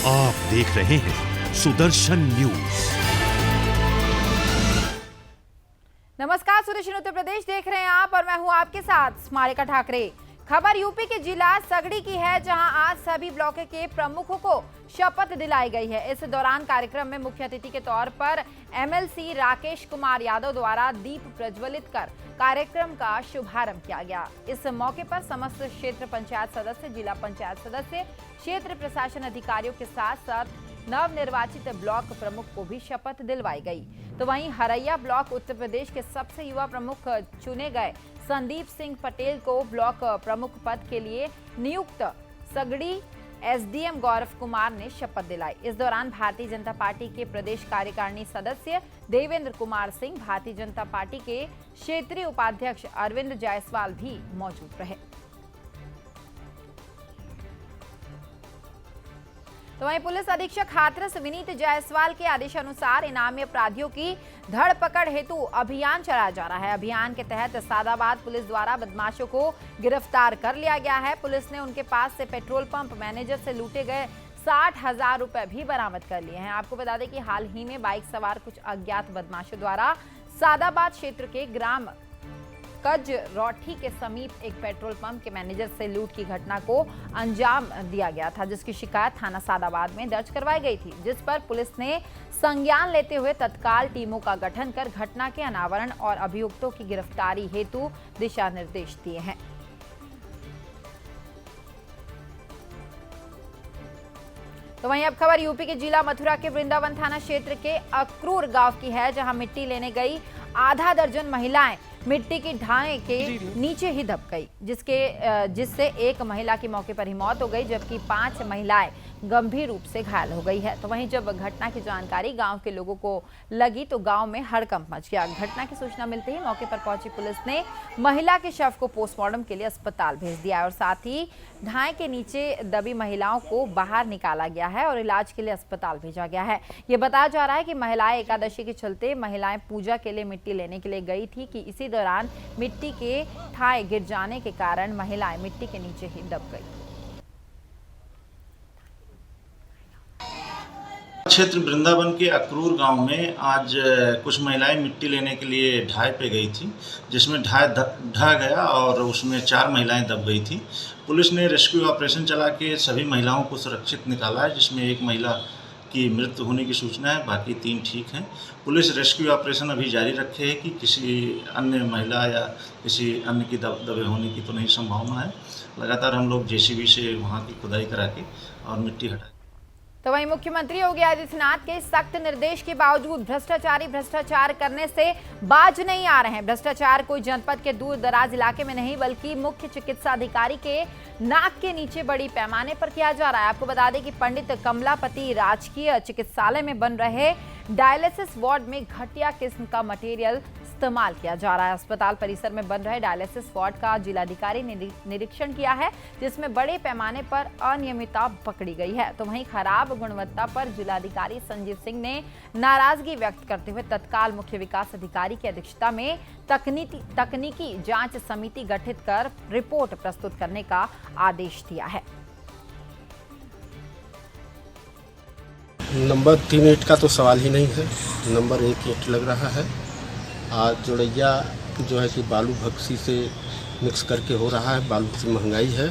आप देख रहे हैं सुदर्शन न्यूज। नमस्कार, सुदर्शन उत्तर प्रदेश देख रहे हैं आप और मैं हूं आपके साथ स्मारिका ठाकरे। खबर यूपी के जिला सगड़ी की है, जहां आज सभी ब्लॉक के प्रमुखों को शपथ दिलाई गई है। इस दौरान कार्यक्रम में मुख्य अतिथि के तौर पर एमएलसी राकेश कुमार यादव द्वारा दीप प्रज्वलित कर कार्यक्रम का शुभारंभ किया गया। इस मौके पर समस्त क्षेत्र पंचायत सदस्य, जिला पंचायत सदस्य, क्षेत्र प्रशासन अधिकारियों के साथ साथ नवनिर्वाचित ब्लॉक प्रमुख को भी शपथ दिलवाई गई। तो वहीं हरैया ब्लॉक उत्तर प्रदेश के सबसे युवा प्रमुख चुने गए संदीप सिंह पटेल को ब्लॉक प्रमुख पद के लिए नियुक्त सगड़ी एसडीएम गौरव कुमार ने शपथ दिलाई। इस दौरान भारतीय जनता पार्टी के प्रदेश कार्यकारिणी सदस्य देवेंद्र कुमार सिंह, भारतीय जनता पार्टी के क्षेत्रीय उपाध्यक्ष अरविंद जायसवाल भी मौजूद रहे। तो वहीं पुलिस अधीक्षक हाथरस विनीत जायसवाल के आदेशानुसार इनामी अपराधियों की धरपकड़ हेतु अभियान चलाया जा रहा है। अभियान के तहत सादाबाद पुलिस द्वारा बदमाशों को गिरफ्तार कर लिया गया है। पुलिस ने उनके पास से पेट्रोल पंप मैनेजर से लूटे गए 60,000 रुपए भी बरामद कर लिए हैं। आपको बता दें कि हाल ही में बाइक सवार कुछ अज्ञात बदमाशों द्वारा सादाबाद क्षेत्र के ग्राम कज रोठी के समीप एक पेट्रोल पंप के मैनेजर से लूट की घटना को अंजाम दिया गया था, जिसकी शिकायत थाना सादाबाद में दर्ज करवाई गई थी, जिस पर पुलिस ने संज्ञान लेते हुए तत्काल टीमों का गठन कर घटना के अनावरण और अभियुक्तों की गिरफ्तारी हेतु दिशा निर्देश दिए हैं। तो वहीं अब खबर यूपी के जिला मथुरा के वृंदावन थाना क्षेत्र के अक्रूर गांव की है, जहां मिट्टी लेने गई आधा दर्जन महिलाएं मिट्टी की ढाए के नीचे ही दब गई, जिससे एक महिला की मौके पर ही मौत हो गई, जबकि 5 महिलाएं गंभीर रूप से घायल हो गई है। तो वहीं जब घटना की जानकारी गांव के लोगों को लगी तो गांव में हड़कंप मच गया। घटना की सूचना मिलते ही मौके पर पहुंची पुलिस ने महिला के शव को पोस्टमार्टम के लिए अस्पताल भेज दिया और साथ ही ढाए के नीचे दबी महिलाओं को बाहर निकाला गया है और इलाज के लिए अस्पताल भेजा गया है। ये बताया जा रहा है कि महिलाएं एकादशी के चलते महिलाएं पूजा के लिए मिट्टी लेने के लिए गई थी कि इसी दौरान मिट्टी के ठाए गिर जाने के कारण महिलाएं मिट्टी के नीचे ही दब गई। क्षेत्र वृंदावन के अक्रूर गांव में आज कुछ महिलाएं मिट्टी लेने के लिए ढाई पे गई थी, जिसमें ढाई ढह गया और उसमें 4 महिलाएं दब गई थी। पुलिस ने रेस्क्यू ऑपरेशन चला के सभी महिलाओं को सुरक्षित निकाला है, जिसमें एक महिला की मृत्यु होने की सूचना है, बाकी 3 ठीक हैं। पुलिस रेस्क्यू ऑपरेशन अभी जारी रखे है कि किसी अन्य महिला या किसी अन्य की दबे होने की तो नहीं संभावना है। लगातार हम लोग जेसीबी से वहाँ की खुदाई करा के और मिट्टी हटाए। तो वहीं मुख्यमंत्री योगी आदित्यनाथ के सख्त निर्देश के बावजूद भ्रष्टाचारी भ्रष्टाचार करने से बाज नहीं आ रहे हैं। भ्रष्टाचार कोई जनपद के दूर दराज इलाके में नहीं, बल्कि मुख्य चिकित्सा अधिकारी के नाक के नीचे बड़ी पैमाने पर किया जा रहा है। आपको बता दें कि पंडित कमलापति राजकीय चिकित्सालय में बन रहे डायलिसिस वार्ड में घटिया किस्म का मटेरियल इस्तेमाल किया जा रहा है। अस्पताल परिसर में बन रहे डायलिसिस वार्ड का जिलाधिकारी ने निरीक्षण किया है, जिसमें बड़े पैमाने पर अनियमितता पकड़ी गई है। तो वहीं खराब गुणवत्ता पर जिलाधिकारी संजीव सिंह ने नाराजगी व्यक्त करते हुए तत्काल मुख्य विकास अधिकारी की अध्यक्षता में तकनीकी जांच समिति गठित कर रिपोर्ट प्रस्तुत करने का आदेश दिया है। नंबर 3 ईंट का तो सवाल ही नहीं है, नंबर 1 ईंट लग रहा है। आज जोड़ैया जो है कि बालू भक्सी से मिक्स करके हो रहा है, बालू की महंगाई है।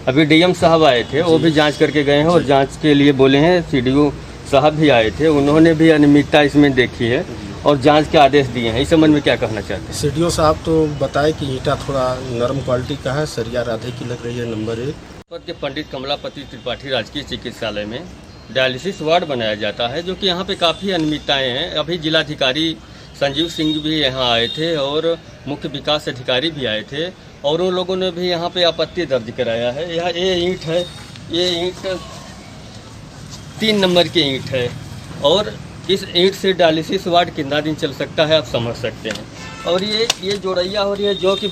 अभी डीएम साहब आए थे, वो भी जांच करके गए हैं और जांच के लिए बोले हैं। सीडीओ साहब भी आए थे, उन्होंने भी अनियमितता इसमें देखी है और जांच के आदेश दिए हैं। इस संबंध में क्या कहना चाहते हैं? सीडीओ साहब तो बताए कि ईंटा थोड़ा नरम क्वालिटी का है, सरिया राधे की लग रही है, नंबर 1 के पंडित कमलापति त्रिपाठी राजकीय चिकित्सालय में डायलिसिस वार्ड बनाया जाता है, जो कि यहाँ पे काफ़ी अनियमितताएँ हैं। अभी जिलाधिकारी संजीव सिंह भी यहाँ आए थे और मुख्य विकास अधिकारी भी आए थे और उन लोगों ने भी यहाँ पे आपत्ति दर्ज कराया है। ये ईंट है, ये ईंट 3 नंबर की ईंट है और इस ईंट से डायलिसिस वार्ड कितना दिन चल सकता है आप समझ सकते हैं। और ये जोड़ैया हो रही है जो कि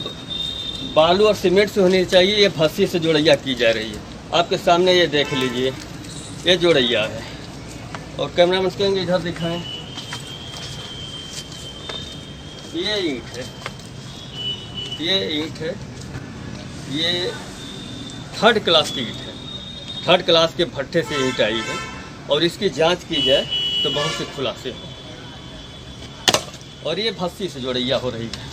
बालू और सीमेंट से होनी चाहिए, ये भस्सी से जोड़ैया की जा रही है। आपके सामने ये देख लीजिए, ये जोड़ैया है। और कैमरामैन कहेंगे इधर दिखाएं, ये ईंट है, ये ईंट है, ये 3rd क्लास की ईंट है। 3rd क्लास के भट्ठे से ईंट आई है और इसकी जांच की जाए तो बहुत से खुलासे हैं। और ये भस्सी से जोड़ैया हो रही है,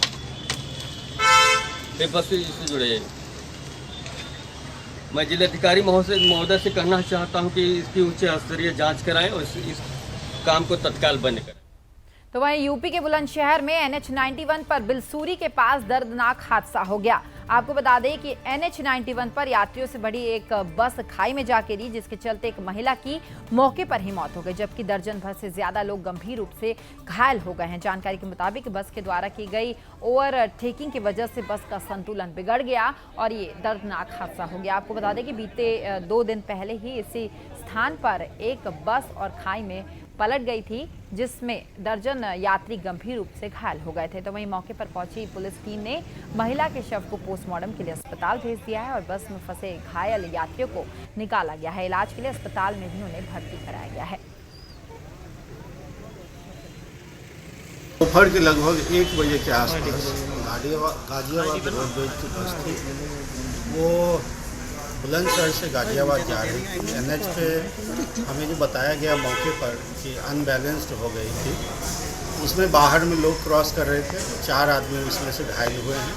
ये भस्सी से जुड़े। मैं जिलाधिकारी महोदय से कहना चाहता हूं कि इसकी उच्च स्तरीय जांच कराएं और इस काम को तत्काल बंद करें। तो वहीं यूपी के बुलंदशहर में NH-91 पर बिलसूरी के पास दर्दनाक हादसा हो गया। आपको बता दें कि NH-91 पर यात्रियों से भरी एक बस खाई में जा गिरी, जिसके चलते एक महिला की मौके पर ही मौत हो गई, जबकि दर्जन भर से ज्यादा लोग गंभीर रूप से घायल हो गए हैं। जानकारी के मुताबिक बस के द्वारा की गई ओवरटेकिंग की वजह से बस का संतुलन बिगड़ गया और ये दर्दनाक हादसा हो गया। आपको बता दें कि बीते 2 दिन पहले ही इसी स्थान पर एक बस और खाई में पलट गई थी, जिसमें दर्जन यात्री गंभीर रूप से घायल हो गए थे। तो वहीं मौके पर पहुंची पुलिस टीम ने महिला के शव को पोस्टमार्टम के लिए अस्पताल भेज दिया है और बस में फंसे घायल यात्रियों को निकाला गया है। इलाज के लिए अस्पताल में भी उन्हें भर्ती कराया गया है। दोपहर के लगभग 1 बजे के आसपास गाजियाबाद रोडवेज की बस थी, वो बुलंदशहर से गाजियाबाद जा रही थी। NH पे हमें जो बताया गया मौके पर कि अनबैलेंस्ड हो गई थी, उसमें बाहर में लोग क्रॉस कर रहे थे। 4 आदमी उसमें से घायल हुए हैं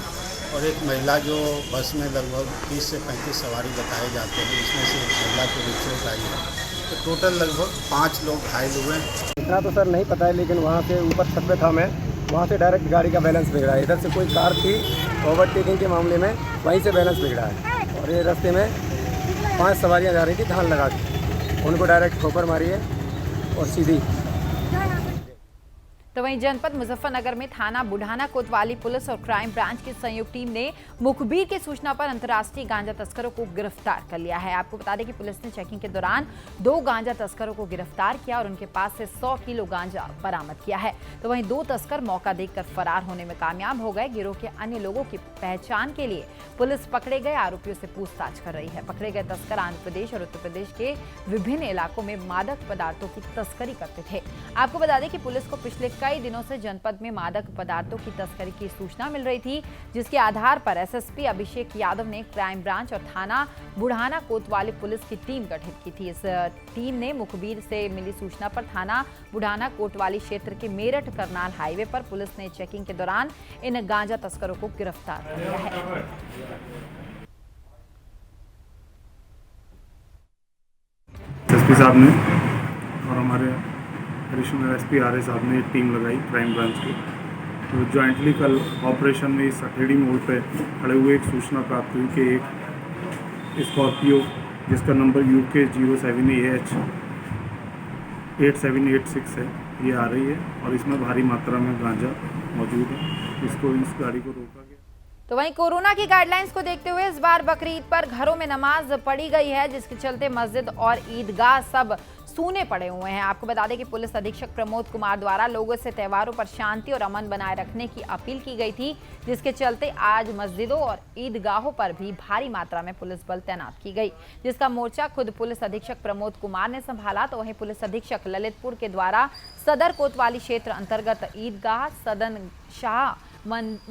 और एक महिला जो बस में लगभग 30 से 35 सवारी बताए जाते हैं, उसमें से एक महिला को भी चोट आई है। तो टोटल लगभग 5 लोग घायल हुए हैं। इतना तो सर नहीं पता है, लेकिन वहाँ से ऊपर छत पे था मैं, वहाँ से डायरेक्ट गाड़ी का बैलेंस बिगड़ा है। इधर से कोई कार थी ओवरटेकिंग के मामले में, वहीं से बैलेंस बिगड़ा है और ये रास्ते में 5 सवारियाँ जा रही थी धान लगा के, उनको डायरेक्ट ठोकर मारी है और सीधी। तो वहीं जनपद मुजफ्फरनगर में थाना बुढ़ाना कोतवाली पुलिस और क्राइम ब्रांच की संयुक्त टीम ने मुखबिर की सूचना पर अंतर्राष्ट्रीय गांजा तस्करों को गिरफ्तार कर लिया है। आपको बता दें कि पुलिस ने चेकिंग के दौरान 2 गांजा तस्करों को गिरफ्तार किया और उनके पास से 100 किलो गांजा बरामद किया है। तो वहीं 2 तस्कर मौका देखकर फरार होने में कामयाब हो गए। गिरोह के अन्य लोगों की पहचान के लिए पुलिस पकड़े गए आरोपियों से पूछताछ कर रही है। पकड़े गए तस्कर आंध्र प्रदेश और उत्तर प्रदेश के विभिन्न इलाकों में मादक पदार्थों की तस्करी करते थे। आपको बता दें कि पुलिस को पिछले कई दिनों से जनपद में मादक पदार्थों की तस्करी की सूचना मिल रही थी, जिसके आधार पर एसएसपी अभिषेक यादव ने क्राइम ब्रांच और थाना बुढ़ाना कोतवाली पुलिस की टीम गठित की थी। इस टीम ने मुखबिर से मिली सूचना पर थाना बुढ़ाना कोतवाली क्षेत्र के मेरठ करनाल हाईवे पर पुलिस ने चेकिंग के दौरान इन गांजा तस्करों को गिरफ्तार कर लिया है। एसपी साहब ने और हमारे एडिशनल एसपी आरए साहब ने एक टीम लगाई क्राइम ब्रांच की। तो जॉइंटली कल ऑपरेशन में इस अखेड़ी मोड़ पे खड़े हुए एक सूचना प्राप्त हुई कि एक स्कॉर्पियो जिसका नंबर UK 07AH 8786 है, ये आ रही है और इसमें भारी मात्रा में गांजा मौजूद है। इस गाड़ी को रोका गया। तो वहीं कोरोना की गाइडलाइंस को देखते हुए इस बार बकरीद पर घरों में नमाज पढ़ी गई है, जिसके चलते मस्जिद और ईदगाह सब सूने पड़े हुए हैं। आपको बता दें कि पुलिस अधीक्षक प्रमोद कुमार द्वारा लोगों से त्योहारों पर शांति और अमन बनाए रखने की अपील की गई थी, जिसके चलते आज मस्जिदों और ईदगाहों पर भी भारी मात्रा में पुलिस बल तैनात की गई, जिसका मोर्चा खुद पुलिस अधीक्षक प्रमोद कुमार ने संभाला। तो वहीं पुलिस अधीक्षक ललितपुर के द्वारा सदर कोतवाली क्षेत्र अंतर्गत ईदगाह सदन शाह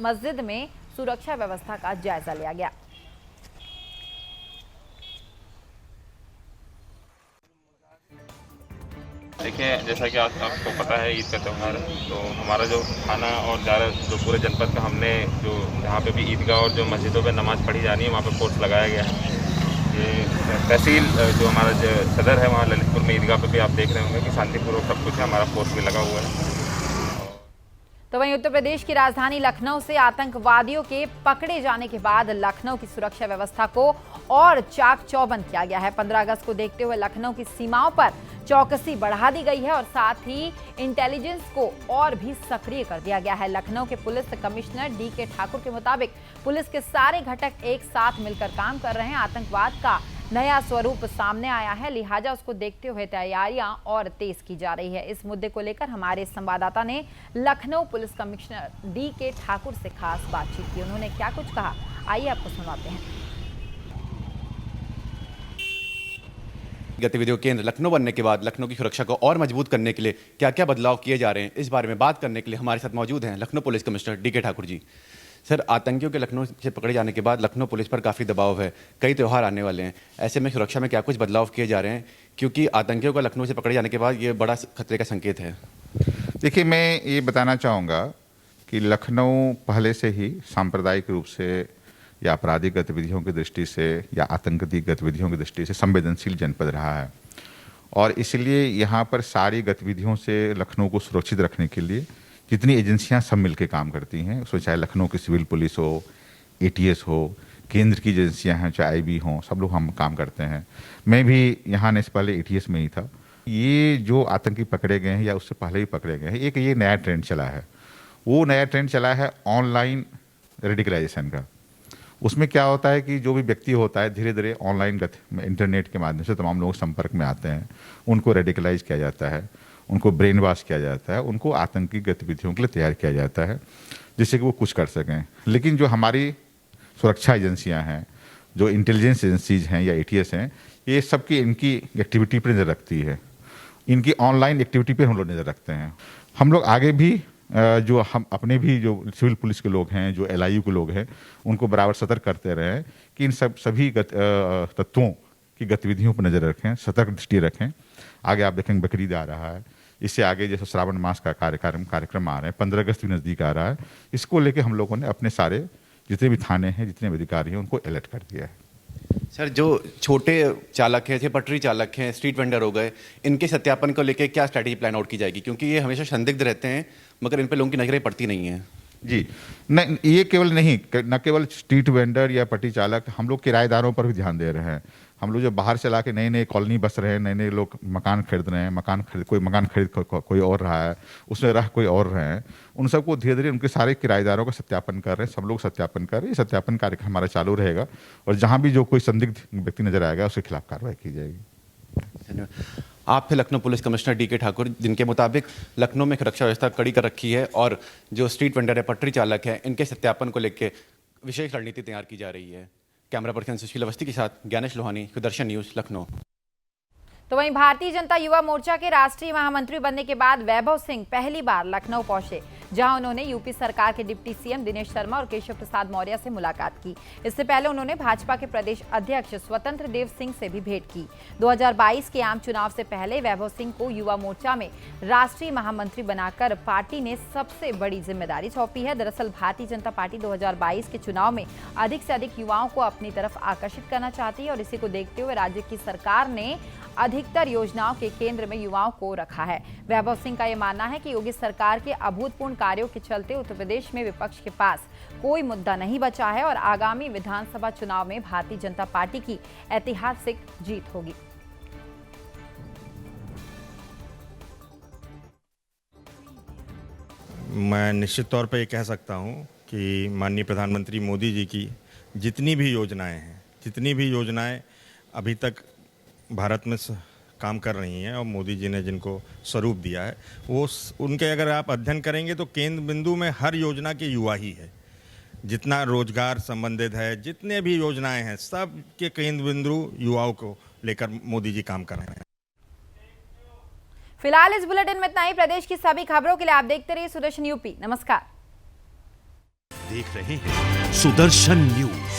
मस्जिद में सुरक्षा व्यवस्था का जायजा लिया गया। देखिए, जैसा कि आपको पता है ईद का त्यौहार है, तो हमारा जो थाना और जो पूरे जनपद का हमने जो जहाँ पे भी ईदगाह और जो मस्जिदों पे नमाज़ पढ़ी जानी है वहाँ पे फोर्स लगाया गया है। ये तहसील जो हमारा जो सदर है वहाँ ललितपुर में ईदगाह पे भी आप देख रहे होंगे कि शांतिपूर्वक सब कुछ है, हमारा फोर्स भी लगा हुआ है। तो वहीं उत्तर प्रदेश की राजधानी लखनऊ से आतंकवादियों के पकड़े जाने के बाद लखनऊ की सुरक्षा व्यवस्था को और चाक चौबंद किया गया है। 15 अगस्त को देखते हुए लखनऊ की सीमाओं पर चौकसी बढ़ा दी गई है और साथ ही इंटेलिजेंस को और भी सक्रिय कर दिया गया है। लखनऊ के पुलिस कमिश्नर DK ठाकुर के मुताबिक पुलिस के सारे घटक एक साथ मिलकर काम कर रहे हैं। आतंकवाद का नया स्वरूप सामने आया है, लिहाजा उसको देखते हुए तैयारियां और तेज की जा रही है। इस मुद्दे को लेकर हमारे संवाददाता ने Lucknow police commissioner DK Thakur से खास बातचीत की। उन्होंने क्या कुछ कहा, आइए आपको सुनाते हैं। गतिविधियों केंद्र लखनऊ बनने के बाद लखनऊ की सुरक्षा को और मजबूत करने के लिए क्या क्या बदलाव किए जा रहे हैं, इस बारे में बात करने के लिए हमारे साथ मौजूद हैं Lucknow police commissioner DK Thakur ji. Sir, आतंकियों के लखनऊ से पकड़े जाने के बाद लखनऊ पुलिस पर काफ़ी दबाव है, कई त्यौहार आने वाले हैं, ऐसे में सुरक्षा में क्या कुछ बदलाव किए जा रहे हैं, क्योंकि आतंकियों का लखनऊ से पकड़े जाने के बाद ये बड़ा खतरे का संकेत है? देखिए, मैं ये बताना चाहूँगा कि लखनऊ पहले से ही सांप्रदायिक रूप से या आपराधिक गतिविधियों की दृष्टि से या आतंकी गतिविधियों की दृष्टि से संवेदनशील जनपद रहा है, और इसलिए यहाँ पर सारी गतिविधियों से लखनऊ को सुरक्षित रखने के लिए जितनी एजेंसियाँ सब मिलकर काम करती हैं, उसमें चाहे लखनऊ की सिविल पुलिस हो, ATS हो, केंद्र की एजेंसियाँ हैं, चाहे IB हों, सब लोग हम काम करते हैं। मैं भी यहाँ आने से पहले ATS में ही था। ये जो आतंकी पकड़े गए हैं या उससे पहले भी पकड़े गए हैं, एक ये नया ट्रेंड चला है, वो नया ट्रेंड चला है ऑनलाइन रेडिकलाइजेशन का। उसमें क्या होता है कि जो भी व्यक्ति होता है धीरे धीरे ऑनलाइन इंटरनेट के माध्यम से तमाम लोग संपर्क में आते हैं, उनको रेडिकलाइज किया जाता है, उनको ब्रेन वॉश किया जाता है, उनको आतंकी गतिविधियों के लिए तैयार किया जाता है जिससे कि वो कुछ कर सकें। लेकिन जो हमारी सुरक्षा एजेंसियां हैं, जो इंटेलिजेंस एजेंसीज हैं या ATS हैं, ये सबकी इनकी एक्टिविटी पर नज़र रखती है, इनकी ऑनलाइन एक्टिविटी पर हम लोग नज़र रखते हैं। हम लोग आगे भी जो हम अपने भी जो सिविल पुलिस के लोग हैं, जो LIU के लोग हैं, उनको बराबर सतर्क करते रहे हैं कि इन सभी तत्वों की गतिविधियों पर नज़र रखें, सतर्क दृष्टि रखें। आगे आप देखेंगे बकरीद आ रहा है, इससे आगे जैसे श्रावण मास का कार्यक्रम आ रहे हैं, 15 अगस्त भी नज़दीक आ रहा है। इसको लेके हम लोगों ने अपने सारे जितने भी थाने हैं, जितने भी अधिकारी हैं, उनको अलर्ट कर दिया है। सर, जो छोटे चालक हैं, पटरी चालक हैं, स्ट्रीट वेंडर हो गए, इनके सत्यापन को लेकर क्या स्ट्रैटेजी प्लान आउट की जाएगी, क्योंकि ये हमेशा संदिग्ध रहते हैं मगर इन पे लोगों की नजरें पड़ती नहीं हैं? जी नहीं, ये केवल नहीं, न केवल स्ट्रीट वेंडर या पटरी चालक, हम लोग किराएदारों पर भी ध्यान दे रहे हैं। हम लोग जो बाहर से ला के नए नए कॉलोनी बस रहे हैं, नए नए लोग मकान खरीद रहे हैं, कोई मकान खरीद कोई और रहा है, उसमें रह कोई और रहे हैं, उन सबको धीरे धीरे उनके सारे किराएदारों का सत्यापन कर रहे हैं, सब लोग सत्यापन कर रहे हैं। ये सत्यापन कार्यक्रम हमारा चालू रहेगा और जहाँ भी जो कोई संदिग्ध व्यक्ति नजर आएगा उसके खिलाफ कार्रवाई की जाएगी। धन्यवाद। आप थे Lucknow police commissioner DK Thakur, जिनके मुताबिक लखनऊ में सुरक्षा व्यवस्था कड़ी कर रखी है और जो स्ट्रीट वेंडर है, पटरी चालक है, इनके सत्यापन को लेकर विशेष रणनीति तैयार की जा रही है। कैमरा पर्सन सुशील अवस्थी के साथ ज्ञानेश लोहानी, सुदर्शन न्यूज, लखनऊ। तो वहीं भारतीय जनता युवा मोर्चा के राष्ट्रीय महामंत्री बनने के बाद वैभव सिंह पहली बार लखनऊ पहुंचे, जहां उन्होंने यूपी सरकार के डिप्टी CM दिनेश शर्मा और केशव प्रसाद मौर्य से मुलाकात की। इससे पहले उन्होंने भाजपा के प्रदेश अध्यक्ष स्वतंत्र देव सिंह से भी भेंट की। 2022 के आम चुनाव से पहले वैभव सिंह को युवा मोर्चा में राष्ट्रीय महामंत्री बनाकर पार्टी ने सबसे बड़ी जिम्मेदारी सौंपी है। दरअसल भारतीय जनता पार्टी 2022 के चुनाव में अधिक से अधिक युवाओं को अपनी तरफ आकर्षित करना चाहती है और इसी को देखते हुए राज्य की सरकार ने अधिकतर योजनाओं के केंद्र में युवाओं को रखा है। वैभव सिंह का यह मानना है कि योगी सरकार के अभूतपूर्व कार्यों के चलते उत्तर प्रदेश में विपक्ष के पास कोई मुद्दा नहीं बचा है और आगामी विधानसभा चुनाव में भारतीय जनता पार्टी की ऐतिहासिक जीत होगी। मैं निश्चित तौर पर ये कह सकता हूँ कि माननीय प्रधानमंत्री मोदी जी की जितनी भी योजनाएं अभी तक भारत में काम कर रही हैं और मोदी जी ने जिनको स्वरूप दिया है, वो उनके अगर आप अध्ययन करेंगे तो केंद्र बिंदु में हर योजना के युवा ही है। जितना रोजगार संबंधित है, जितने भी योजनाएं हैं, सब के केंद्र बिंदु युवाओं को लेकर मोदी जी काम कर रहे हैं। फिलहाल इस बुलेटिन में इतना ही। प्रदेश की सभी खबरों के लिए आप देखते रहिए सुदर्शन यूपी। नमस्कार। देख रहे हैं सुदर्शन न्यूज।